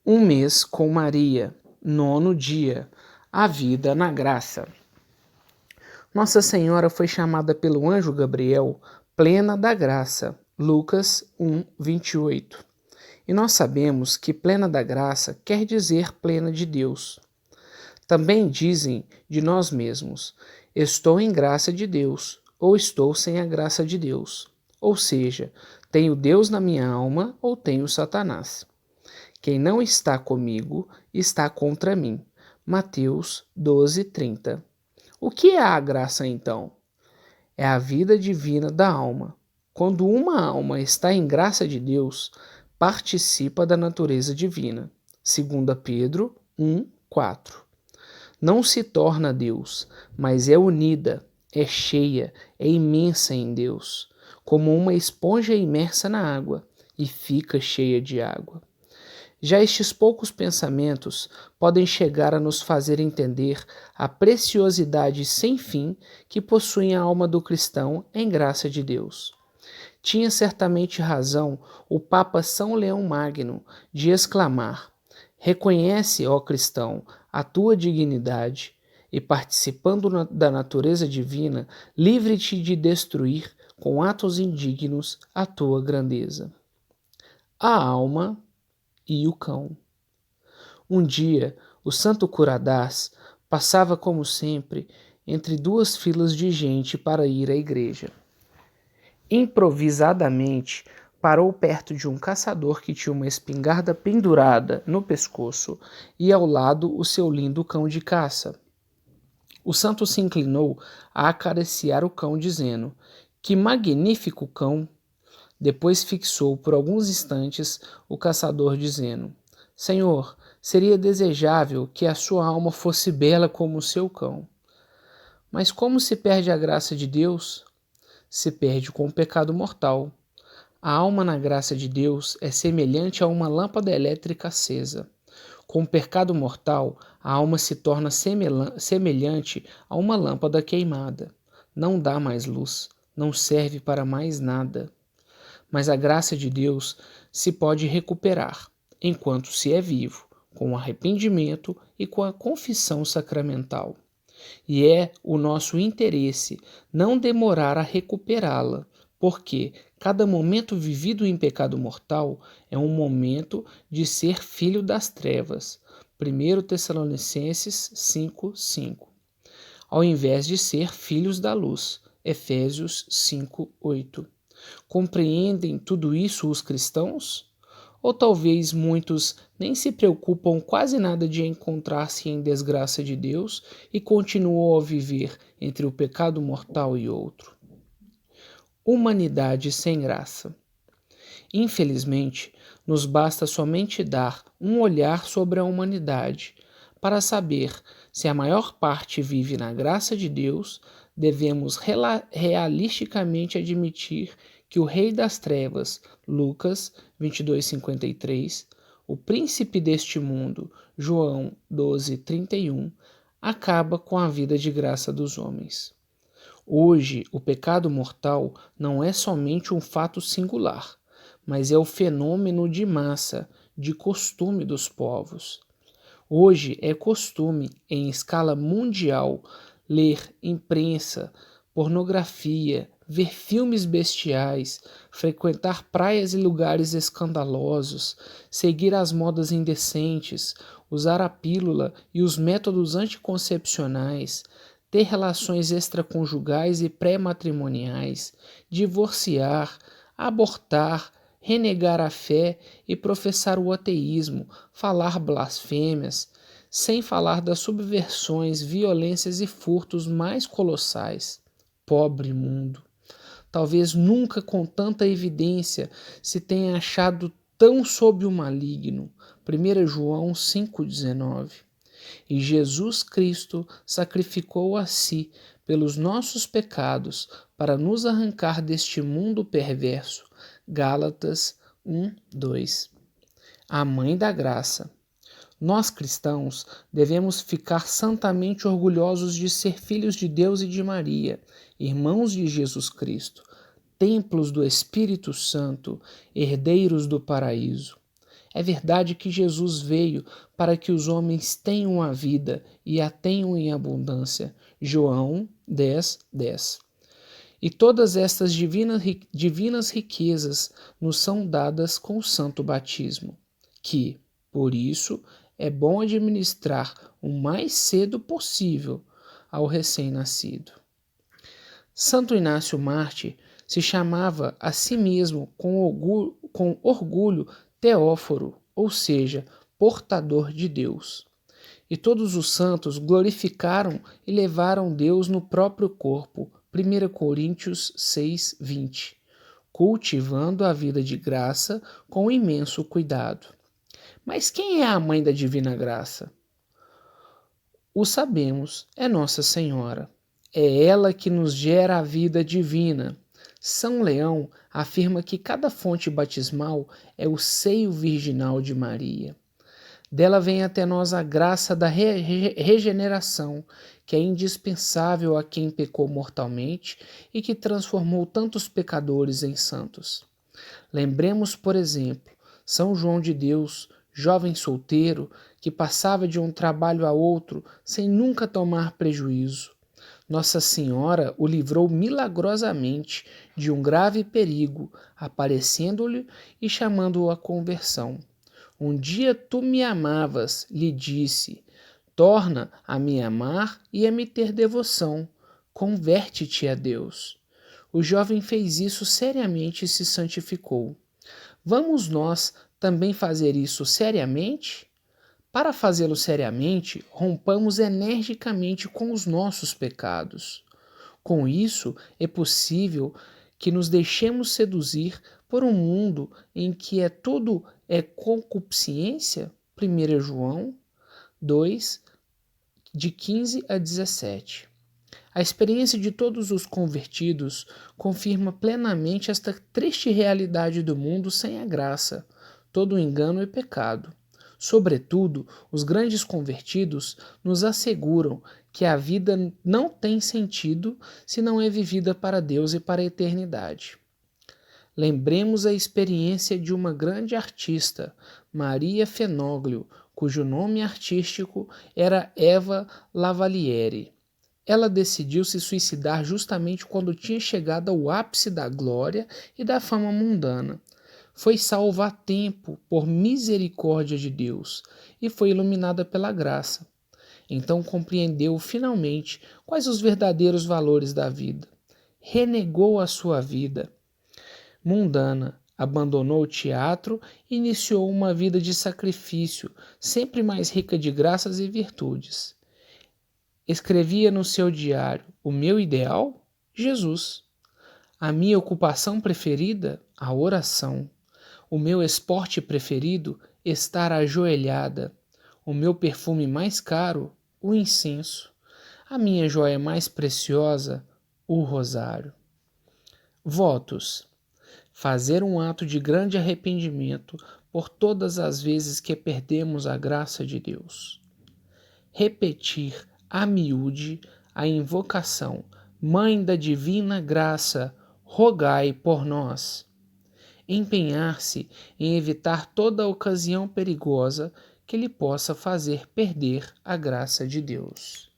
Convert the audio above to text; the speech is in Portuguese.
Um mês com Maria, 9º dia, a vida na graça. Nossa Senhora foi chamada pelo anjo Gabriel plena da graça, Lucas 1, 28. E nós sabemos que plena da graça quer dizer plena de Deus. Também dizem de nós mesmos, estou em graça de Deus, ou estou sem a graça de Deus. Ou seja, tenho Deus na minha alma ou tenho Satanás. Quem não está comigo está contra mim. Mateus 12, 30. O que é a graça então? É a vida divina da alma. Quando uma alma está em graça de Deus, participa da natureza divina. 2 Pedro 1, 4. Não se torna Deus, mas é unida, é cheia, é imensa em Deus, como uma esponja imersa na água, e fica cheia de água. Já estes poucos pensamentos podem chegar a nos fazer entender a preciosidade sem fim que possui a alma do cristão em graça de Deus. Tinha certamente razão o Papa São Leão Magno de exclamar: reconhece, ó cristão, a tua dignidade e, participando da natureza divina, livre-te de destruir com atos indignos a tua grandeza. A alma e o cão. Um dia, o santo Curadás passava, como sempre, entre duas filas de gente para ir à igreja. Improvisadamente, parou perto de um caçador que tinha uma espingarda pendurada no pescoço e ao lado o seu lindo cão de caça. O santo se inclinou a acariciar o cão, dizendo: que magnífico cão! Depois fixou por alguns instantes o caçador, dizendo: Senhor, seria desejável que a sua alma fosse bela como o seu cão. Mas como se perde a graça de Deus? Se perde com o pecado mortal. A alma na graça de Deus é semelhante a uma lâmpada elétrica acesa. Com o pecado mortal, a alma se torna semelhante a uma lâmpada queimada. Não dá mais luz, não serve para mais nada. Mas a graça de Deus se pode recuperar, enquanto se é vivo, com o arrependimento e com a confissão sacramental. E é o nosso interesse não demorar a recuperá-la, porque cada momento vivido em pecado mortal é um momento de ser filho das trevas. 1 Tessalonicenses 5, 5. Ao invés de ser filhos da luz. Efésios 5, 8. Compreendem tudo isso os cristãos? Ou talvez muitos nem se preocupam quase nada de encontrar-se em desgraça de Deus e continuam a viver entre o pecado mortal e outro? Humanidade sem graça. Infelizmente, nos basta somente dar um olhar sobre a humanidade para saber se a maior parte vive na graça de Deus. Devemos realisticamente admitir que o rei das trevas, Lucas 22:53, o príncipe deste mundo, João 12:31, acaba com a vida de graça dos homens. Hoje, o pecado mortal não é somente um fato singular, mas é o fenômeno de massa, de costume dos povos. Hoje é costume, em escala mundial, ler imprensa, pornografia, ver filmes bestiais, frequentar praias e lugares escandalosos, seguir as modas indecentes, usar a pílula e os métodos anticoncepcionais, ter relações extraconjugais e pré-matrimoniais, divorciar, abortar, renegar a fé e professar o ateísmo, falar blasfêmias, sem falar das subversões, violências e furtos mais colossais. Pobre mundo! Talvez nunca com tanta evidência se tenha achado tão sob o maligno. 1 João 5,19. E Jesus Cristo sacrificou a si pelos nossos pecados para nos arrancar deste mundo perverso. Gálatas 1, 2. A Mãe da Graça. Nós cristãos devemos ficar santamente orgulhosos de ser filhos de Deus e de Maria, irmãos de Jesus Cristo, templos do Espírito Santo, herdeiros do paraíso. É verdade que Jesus veio para que os homens tenham a vida e a tenham em abundância. João 10, 10. E todas estas divinas riquezas nos são dadas com o santo batismo, que, por isso, é bom administrar o mais cedo possível ao recém-nascido. Santo Inácio Mártir se chamava a si mesmo com orgulho Teóforo, ou seja, portador de Deus. E todos os santos glorificaram e levaram Deus no próprio corpo. 1 Coríntios 6, 20. Cultivando a vida de graça com imenso cuidado. Mas quem é a mãe da divina graça? O sabemos, é Nossa Senhora. É ela que nos gera a vida divina. São Leão afirma que cada fonte batismal é o seio virginal de Maria. Dela vem até nós a graça da regeneração, que é indispensável a quem pecou mortalmente e que transformou tantos pecadores em santos. Lembremos, por exemplo, São João de Deus, jovem solteiro, que passava de um trabalho a outro sem nunca tomar prejuízo. Nossa Senhora o livrou milagrosamente de um grave perigo, aparecendo-lhe e chamando-o à conversão. Um dia tu me amavas, lhe disse, torna a me amar e a me ter devoção. Converte-te a Deus. O jovem fez isso seriamente e se santificou. Vamos nós também fazer isso seriamente? Para fazê-lo seriamente, rompamos energicamente com os nossos pecados. Com isso, é possível que nos deixemos seduzir por um mundo em que tudo é concupiscência. 1 João 2, de 15 a 17. A experiência de todos os convertidos confirma plenamente esta triste realidade do mundo sem a graça. Todo engano é pecado. Sobretudo, os grandes convertidos nos asseguram que a vida não tem sentido se não é vivida para Deus e para a eternidade. Lembremos a experiência de uma grande artista, Maria Fenoglio, cujo nome artístico era Eva Lavaliere. Ela decidiu se suicidar justamente quando tinha chegado ao ápice da glória e da fama mundana. Foi salva a tempo por misericórdia de Deus e foi iluminada pela graça. Então compreendeu finalmente quais os verdadeiros valores da vida. Renegou a sua vida mundana, abandonou o teatro e iniciou uma vida de sacrifício, sempre mais rica de graças e virtudes. Escrevia no seu diário: o meu ideal? Jesus. A minha ocupação preferida? A oração. O meu esporte preferido? Estar ajoelhada. O meu perfume mais caro? O incenso. A minha joia mais preciosa? O rosário. Votos. Fazer um ato de grande arrependimento por todas as vezes que perdemos a graça de Deus. Repetir a miúde a invocação: Mãe da Divina Graça, rogai por nós. Empenhar-se em evitar toda ocasião perigosa que lhe possa fazer perder a graça de Deus.